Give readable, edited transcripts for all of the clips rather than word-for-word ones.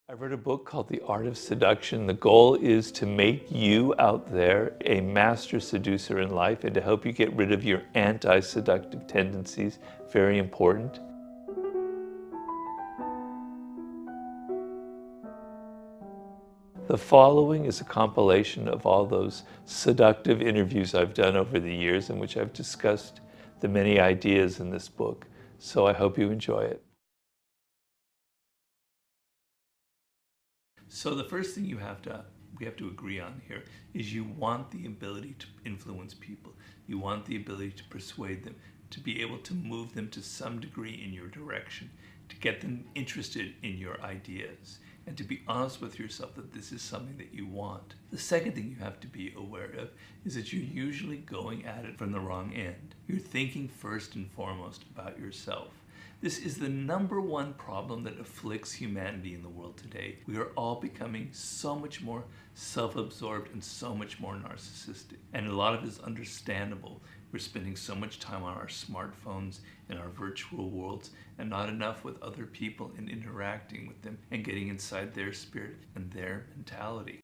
I wrote a book called The Art of Seduction. The goal is to make you out there a master seducer in life and to help you get rid of your anti-seductive tendencies. Very important. The following is a compilation of all those seductive interviews I've done over the years in which I've discussed the many ideas in this book. So I hope you enjoy it. So the first thing we have to agree on here is you want the ability to influence people. You want the ability to persuade them, to be able to move them to some degree in your direction, to get them interested in your ideas, and to be honest with yourself that this is something that you want. The second thing you have to be aware of is that you're usually going at it from the wrong end. You're thinking first and foremost about yourself. This is the number one problem that afflicts humanity in the world today. We are all becoming so much more self-absorbed and so much more narcissistic. And a lot of it is understandable. We're spending so much time on our smartphones in our virtual worlds and not enough with other people and interacting with them and getting inside their spirit and their mentality.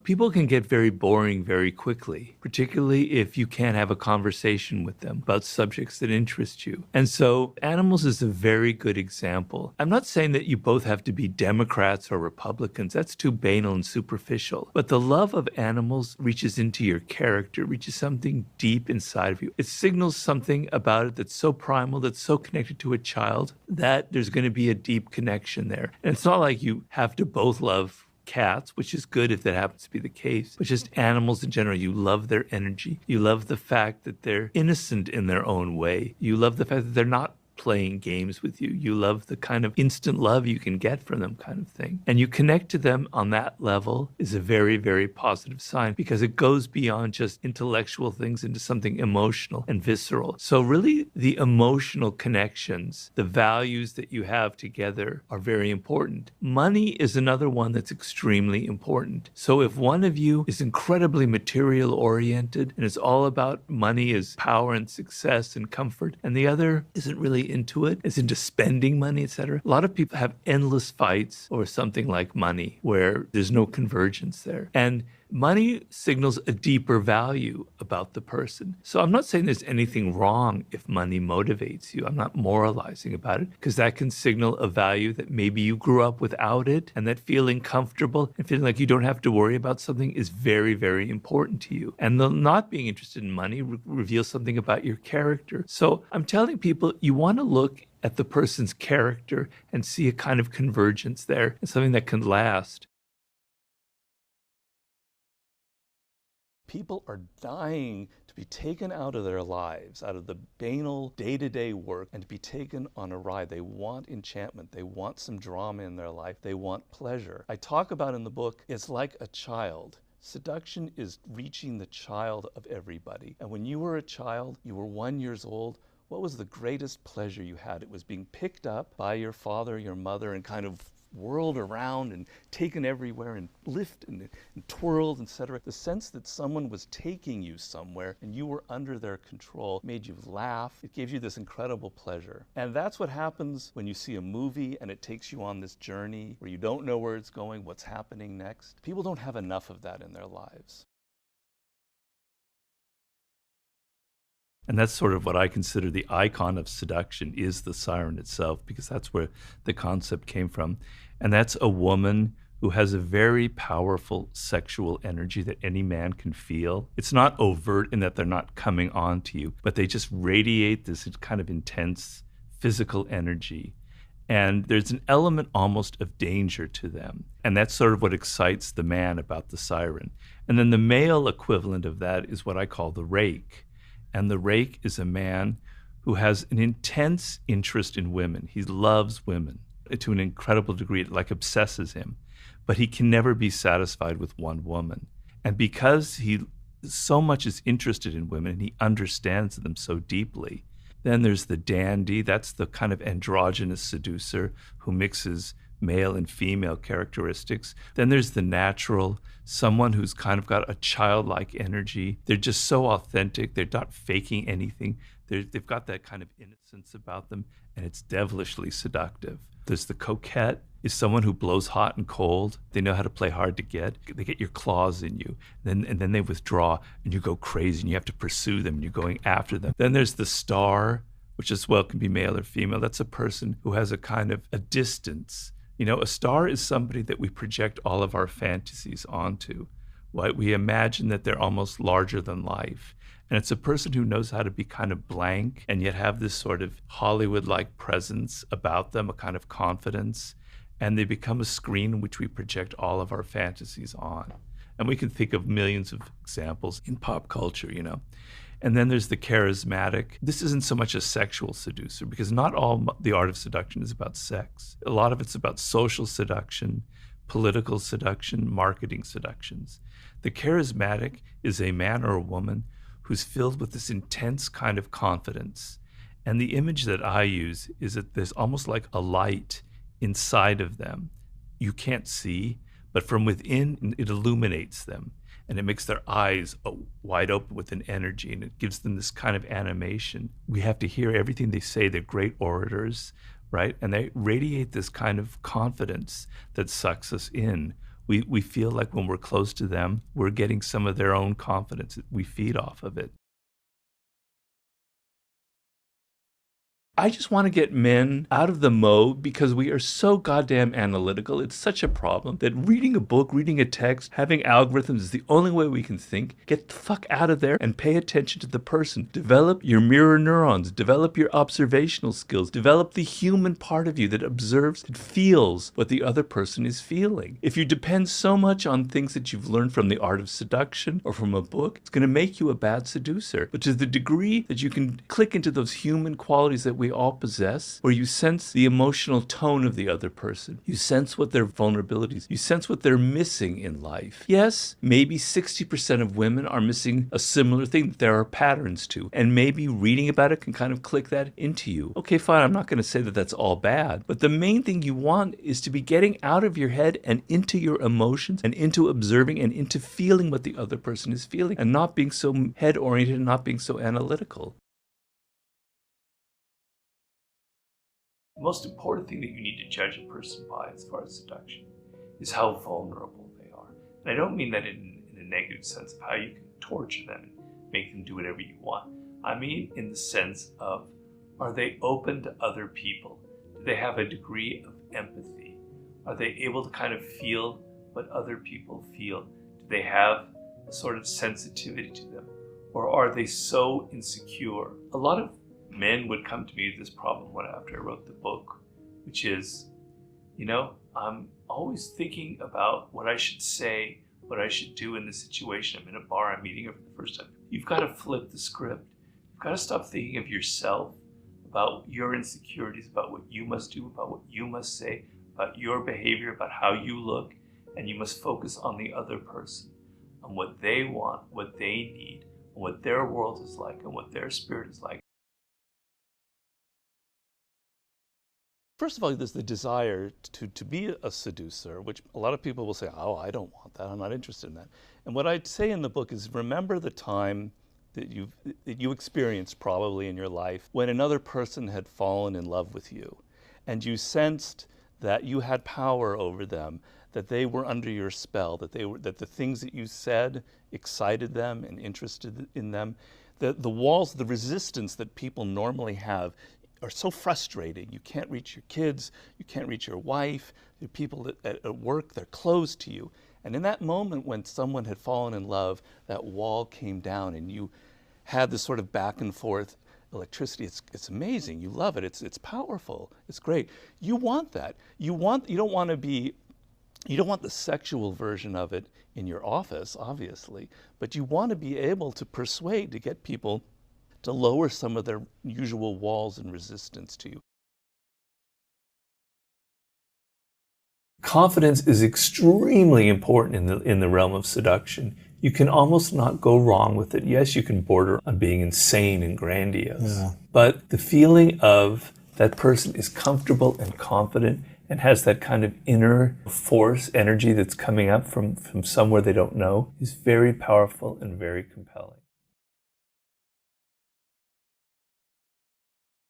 People can get very boring very quickly, particularly if you can't have a conversation with them about subjects that interest you. And so animals is a very good example. I'm not saying that you both have to be Democrats or Republicans. That's too banal and superficial. But the love of animals reaches into your character, reaches something deep inside of you. It signals something about it that's so primal, that's so connected to a child, that there's going to be a deep connection there. And it's not like you have to both love cats, which is good if that happens to be the case, but just animals in general. You love their energy. You love the fact that they're innocent in their own way. You love the fact that they're not playing games with you. You love the kind of instant love you can get from them kind of thing. And you connect to them on that level is a very, very positive sign because it goes beyond just intellectual things into something emotional and visceral. So really the emotional connections, the values that you have together are very important. Money is another one that's extremely important. So if one of you is incredibly material oriented and it's all about money as power and success and comfort, and the other isn't really into it, is into spending money, etc. A lot of people have endless fights over something like money where there's no convergence there. And money signals a deeper value about the person. So I'm not saying there's anything wrong if money motivates you. I'm not moralizing about it because that can signal a value that maybe you grew up without it, and that feeling comfortable and feeling like you don't have to worry about something is very, very important to you. And the not being interested in money reveals something about your character. So I'm telling people you want to look at the person's character and see a kind of convergence there and something that can last. People are dying to be taken out of their lives, out of the banal day-to-day work, and to be taken on a ride. They want enchantment. They want some drama in their life. They want pleasure. I talk about in the book, it's like a child. Seduction is reaching the child of everybody. And when you were a child, you were 1 year old, what was the greatest pleasure you had? It was being picked up by your father, your mother, and kind of whirled around and taken everywhere and lifted and twirled, etc. The sense that someone was taking you somewhere and you were under their control made you laugh. It gave you this incredible pleasure. And that's what happens when you see a movie and it takes you on this journey where you don't know where it's going, what's happening next. People don't have enough of that in their lives. And that's sort of what I consider the icon of seduction is the siren itself, because that's where the concept came from. And that's a woman who has a very powerful sexual energy that any man can feel. It's not overt in that they're not coming on to you, but they just radiate this kind of intense physical energy. And there's an element almost of danger to them. And that's sort of what excites the man about the siren. And then the male equivalent of that is what I call the rake. And the rake is a man who has an intense interest in women. He loves women to an incredible degree. It like obsesses him. But he can never be satisfied with one woman. And because he so much is interested in women and he understands them so deeply, then there's the dandy. That's the kind of androgynous seducer who mixes male and female characteristics. Then there's the natural, someone who's kind of got a childlike energy. They're just so authentic. They're not faking anything. They've got that kind of innocence about them, and it's devilishly seductive. There's the coquette, is someone who blows hot and cold. They know how to play hard to get. They get your claws in you, and then they withdraw, and you go crazy, and you have to pursue them, and you're going after them. Then there's the star, which as well can be male or female. That's a person who has a kind of a distance. You know, a star is somebody that we project all of our fantasies onto. Right? We imagine that they're almost larger than life. And it's a person who knows how to be kind of blank and yet have this sort of Hollywood-like presence about them, a kind of confidence. And they become a screen in which we project all of our fantasies on. And we can think of millions of examples in pop culture, you know. And then there's the charismatic. This isn't so much a sexual seducer, because not all the art of seduction is about sex. A lot of it's about social seduction, political seduction, marketing seductions. The charismatic is a man or a woman who's filled with this intense kind of confidence. And the image that I use is that there's almost like a light inside of them. You can't see, but from within, it illuminates them. And it makes their eyes wide open with an energy, and it gives them this kind of animation. We have to hear everything they say. They're great orators, right? And they radiate this kind of confidence that sucks us in. We feel like when we're close to them, we're getting some of their own confidence. We feed off of it. I just want to get men out of the mode because we are so goddamn analytical. It's such a problem that reading a book, reading a text, having algorithms is the only way we can think. Get the fuck out of there and pay attention to the person. Develop your mirror neurons. Develop your observational skills. Develop the human part of you that observes and feels what the other person is feeling. If you depend so much on things that you've learned from the art of seduction or from a book, it's going to make you a bad seducer. But to the degree that you can click into those human qualities that we all possess, where you sense the emotional tone of the other person, you sense what their vulnerabilities, you sense what they're missing in life. Yes, maybe 60% of women are missing a similar thing that there are patterns to, and maybe reading about it can kind of click that into you. Okay, fine, I'm not going to say that that's all bad, but the main thing you want is to be getting out of your head and into your emotions and into observing and into feeling what the other person is feeling, and not being so head-oriented and not being so analytical. The most important thing that you need to judge a person by as far as seduction is how vulnerable they are. And I don't mean that in a negative sense of how you can torture them and make them do whatever you want. I mean in the sense of, are they open to other people? Do they have a degree of empathy? Are they able to kind of feel what other people feel? Do they have a sort of sensitivity to them? Or are they so insecure? A lot of men would come to me with this problem after I wrote the book, which is, you know, I'm always thinking about what I should say, what I should do in this situation. I'm in a bar, I'm meeting her for the first time. You've got to flip the script. You've got to stop thinking of yourself, about your insecurities, about what you must do, about what you must say, about your behavior, about how you look, and you must focus on the other person, on what they want, what they need, on what their world is like, and what their spirit is like. First of all, there's the desire to be a seducer, which a lot of people will say, oh, I don't want that, I'm not interested in that. And what I'd say in the book is, remember the time that you experienced probably in your life when another person had fallen in love with you, and you sensed that you had power over them, that they were under your spell, that the things that you said excited them and interested in them. The walls, the resistance that people normally have are so frustrating. You can't reach your kids, you can't reach your wife, the people at work, they're closed to you. And in that moment when someone had fallen in love, that wall came down and you had this sort of back and forth electricity. It's amazing. You love it. It's powerful. It's great. You want that. You don't want the sexual version of it in your office, obviously, but you want to be able to persuade, to get people to lower some of their usual walls and resistance to you. Confidence is extremely important in the realm of seduction. You can almost not go wrong with it. Yes, you can border on being insane and grandiose, but the feeling of that person is comfortable and confident and has that kind of inner force, energy that's coming up from somewhere they don't know is very powerful and very compelling.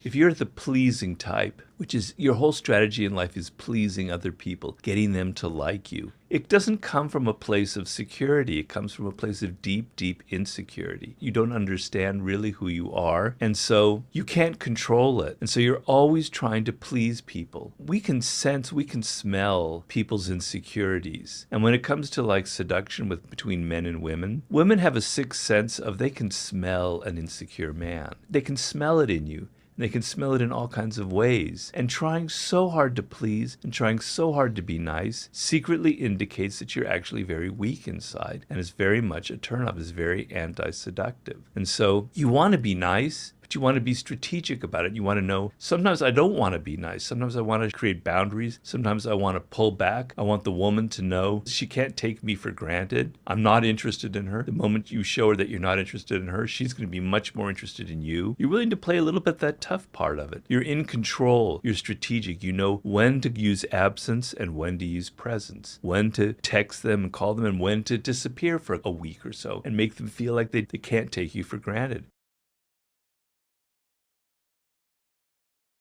If you're the pleasing type, which is your whole strategy in life is pleasing other people, getting them to like you, it doesn't come from a place of security. It comes from a place of deep, deep insecurity. You don't understand really who you are, and so you can't control it. And so you're always trying to please people. We can sense, we can smell people's insecurities. And when it comes to like seduction between men and women, women have a sixth sense of they can smell an insecure man. They can smell it in you. They can smell it in all kinds of ways. And trying so hard to please and trying so hard to be nice secretly indicates that you're actually very weak inside and is very much a turnoff, is very anti-seductive. And so you want to be nice, but you want to be strategic about it. You want to know, sometimes I don't want to be nice. Sometimes I want to create boundaries. Sometimes I want to pull back. I want the woman to know she can't take me for granted. I'm not interested in her. The moment you show her that you're not interested in her, she's going to be much more interested in you. You're willing to play a little bit that tough part of it. You're in control. You're strategic. You know when to use absence and when to use presence, when to text them and call them and when to disappear for a week or so and make them feel like they can't take you for granted.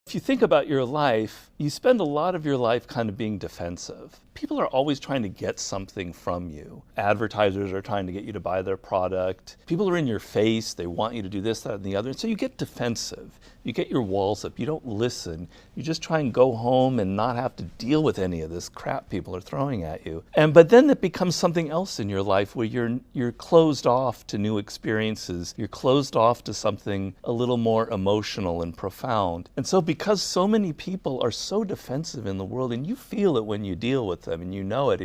If you think about your life, you spend a lot of your life kind of being defensive. People are always trying to get something from you. Advertisers are trying to get you to buy their product. People are in your face. They want you to do this, that, and the other. And so you get defensive. You get your walls up. You don't listen. You just try and go home and not have to deal with any of this crap people are throwing at you. But then it becomes something else in your life where you're closed off to new experiences. You're closed off to something a little more emotional and profound. And so because so many people are so defensive in the world, and you feel it when you deal with them, and you know it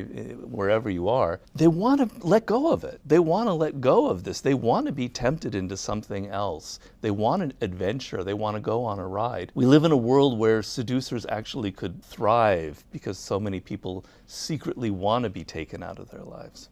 wherever you are, they want to let go of it. They want to let go of this. They want to be tempted into something else. They want an adventure. They want to go on a ride. We live in a world where seducers actually could thrive because so many people secretly want to be taken out of their lives.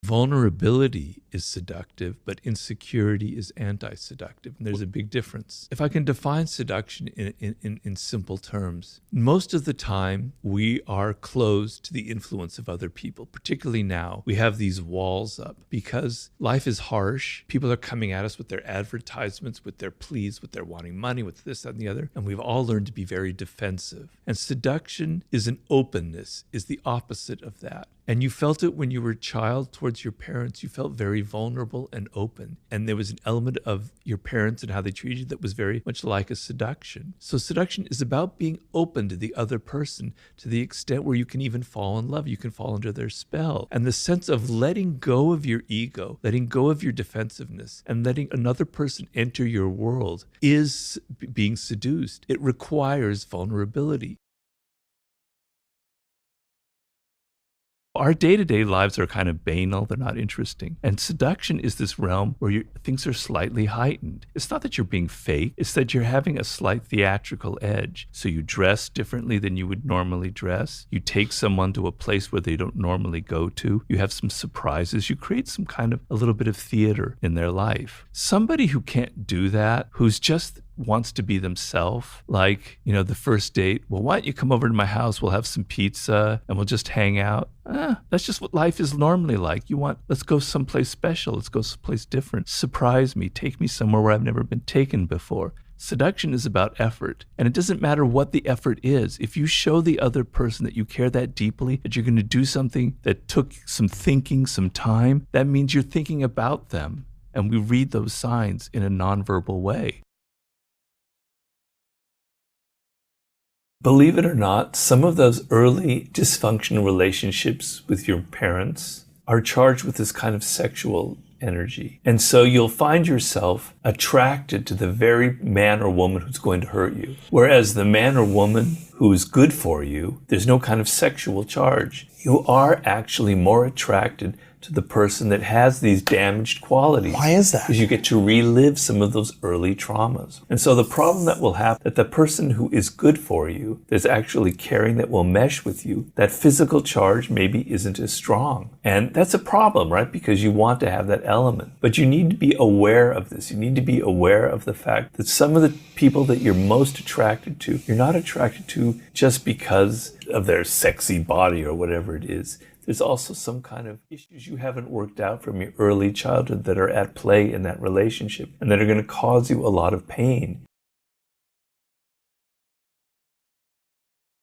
Vulnerability is seductive, but insecurity is anti-seductive. And there's a big difference. If I can define seduction in simple terms, most of the time we are closed to the influence of other people, particularly now. We have these walls up because life is harsh. People are coming at us with their advertisements, with their pleas, with their wanting money, with this, that, and the other. And we've all learned to be very defensive. And seduction is an openness, is the opposite of that. And you felt it when you were a child towards your parents. You felt very vulnerable and open. And there was an element of your parents and how they treated you that was very much like a seduction. So seduction is about being open to the other person to the extent where you can even fall in love. You can fall under their spell. And the sense of letting go of your ego, letting go of your defensiveness, and letting another person enter your world is being seduced. It requires vulnerability. Our day-to-day lives are kind of banal, they're not interesting. And seduction is this realm where things are slightly heightened. It's not that you're being fake, it's that you're having a slight theatrical edge. So you dress differently than you would normally dress. You take someone to a place where they don't normally go to. You have some surprises. You create some kind of a little bit of theater in their life. Somebody who can't do that, who's just wants to be themselves, like, the first date, well, why don't you come over to my house, we'll have some pizza and we'll just hang out. That's just what life is normally like. Let's go someplace special, let's go someplace different, surprise me, take me somewhere where I've never been taken before. Seduction is about effort, and it doesn't matter what the effort is. If you show the other person that you care that deeply, that you're going to do something that took some thinking, some time, that means you're thinking about them. And we read those signs in a nonverbal way. Believe it or not, some of those early dysfunctional relationships with your parents are charged with this kind of sexual energy. And so you'll find yourself attracted to the very man or woman who's going to hurt you. Whereas the man or woman who is good for you, there's no kind of sexual charge. You are actually more attracted to the person that has these damaged qualities. Why is that? Because you get to relive some of those early traumas. And so the problem that will happen, that the person who is good for you, that's actually caring, that will mesh with you, that physical charge maybe isn't as strong. And that's a problem, right? Because you want to have that element. But you need to be aware of this. You need to be aware of the fact that some of the people that you're most attracted to, you're not attracted to just because of their sexy body or whatever it is. there's also some kind of issues you haven't worked out from your early childhood that are at play in that relationship and that are going to cause you a lot of pain.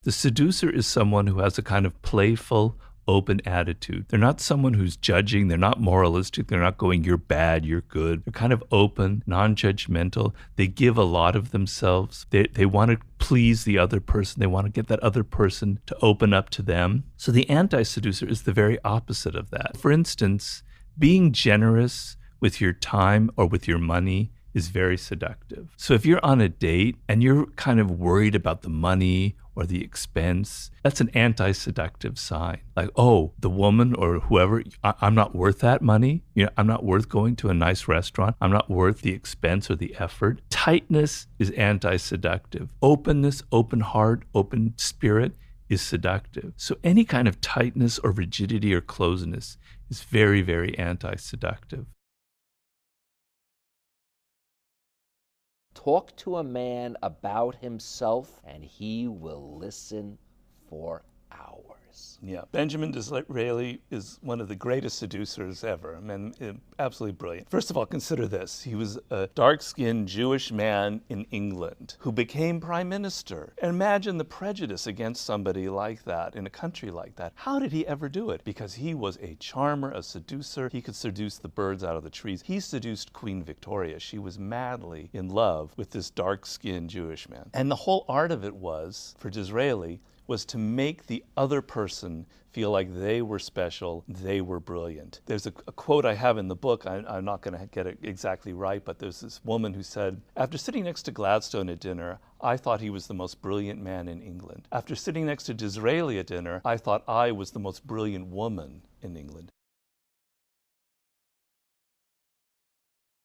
The seducer is someone who has a kind of playful, open attitude. They're not someone who's judging. They're not moralistic. They're not going, you're bad, you're good. They're kind of open, non-judgmental. They give a lot of themselves. They want to please the other person. They want to get that other person to open up to them. So the anti-seducer is the very opposite of that. For instance, being generous with your time or with your money is very seductive. So if you're on a date and you're kind of worried about the money or the expense, that's an anti-seductive sign. Like, oh, the woman or whoever, I'm not worth that money. I'm not worth going to a nice restaurant. I'm not worth the expense or the effort. Tightness is anti-seductive. Openness, open heart, open spirit is seductive. So any kind of tightness or rigidity or closeness is very, very anti-seductive. Talk to a man about himself, and he will listen for hours. Yeah, Benjamin Disraeli is one of the greatest seducers ever. I mean, absolutely brilliant. First of all, consider this. He was a dark-skinned Jewish man in England who became prime minister. And imagine the prejudice against somebody like that in a country like that. How did he ever do it? Because he was a charmer, a seducer. He could seduce the birds out of the trees. He seduced Queen Victoria. She was madly in love with this dark-skinned Jewish man. And the whole art of it was, for Disraeli, was to make the other person feel like they were special, they were brilliant. There's a quote I have in the book, I'm not going to get it exactly right, but there's this woman who said, after sitting next to Gladstone at dinner, I thought he was the most brilliant man in England. After sitting next to Disraeli at dinner, I thought I was the most brilliant woman in England.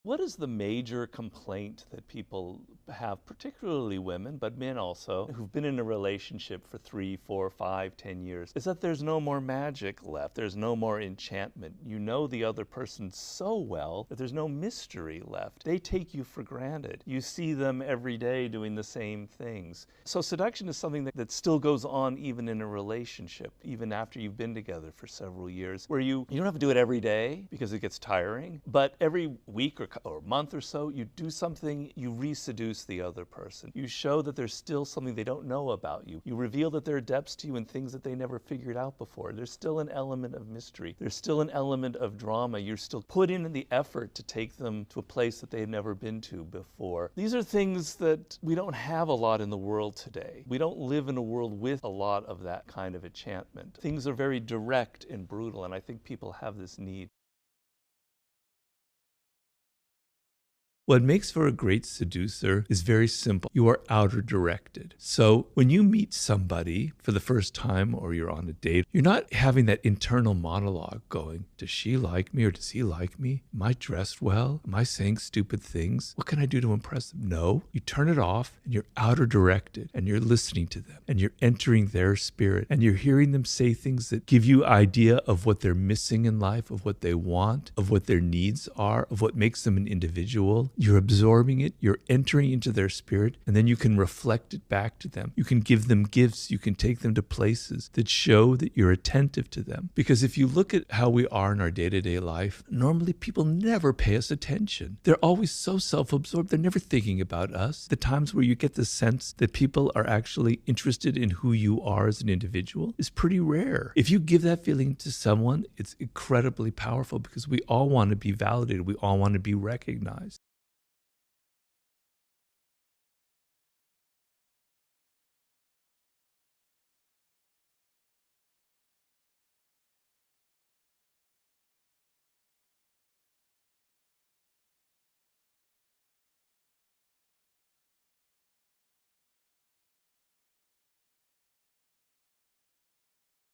What is the major complaint that people have, particularly women, but men also, who've been in a relationship for 3, 4, 5, 10 years, is that there's no more magic left. There's no more enchantment. You know the other person so well that there's no mystery left. They take you for granted. You see them every day doing the same things. So seduction is something that still goes on even in a relationship, even after you've been together for several years, where you don't have to do it every day because it gets tiring, but every week or month or so, you do something, you re-seduce the other person. You show that there's still something they don't know about you. You reveal that there are depths to you and things that they never figured out before. There's still an element of mystery. There's still an element of drama. You're still putting in the effort to take them to a place that they've never been to before. These are things that we don't have a lot in the world today. We don't live in a world with a lot of that kind of enchantment. Things are very direct and brutal, and I think people have this need. What makes for a great seducer is very simple. You are outer directed. So when you meet somebody for the first time or you're on a date, you're not having that internal monologue going, does she like me or does he like me? Am I dressed well? Am I saying stupid things? What can I do to impress them? No, you turn it off and you're outer directed and you're listening to them and you're entering their spirit and you're hearing them say things that give you idea of what they're missing in life, of what they want, of what their needs are, of what makes them an individual. You're absorbing it, you're entering into their spirit, and then you can reflect it back to them. You can give them gifts, you can take them to places that show that you're attentive to them. Because if you look at how we are in our day-to-day life, normally people never pay us attention. They're always so self-absorbed, they're never thinking about us. The times where you get the sense that people are actually interested in who you are as an individual is pretty rare. If you give that feeling to someone, it's incredibly powerful because we all want to be validated, we all want to be recognized.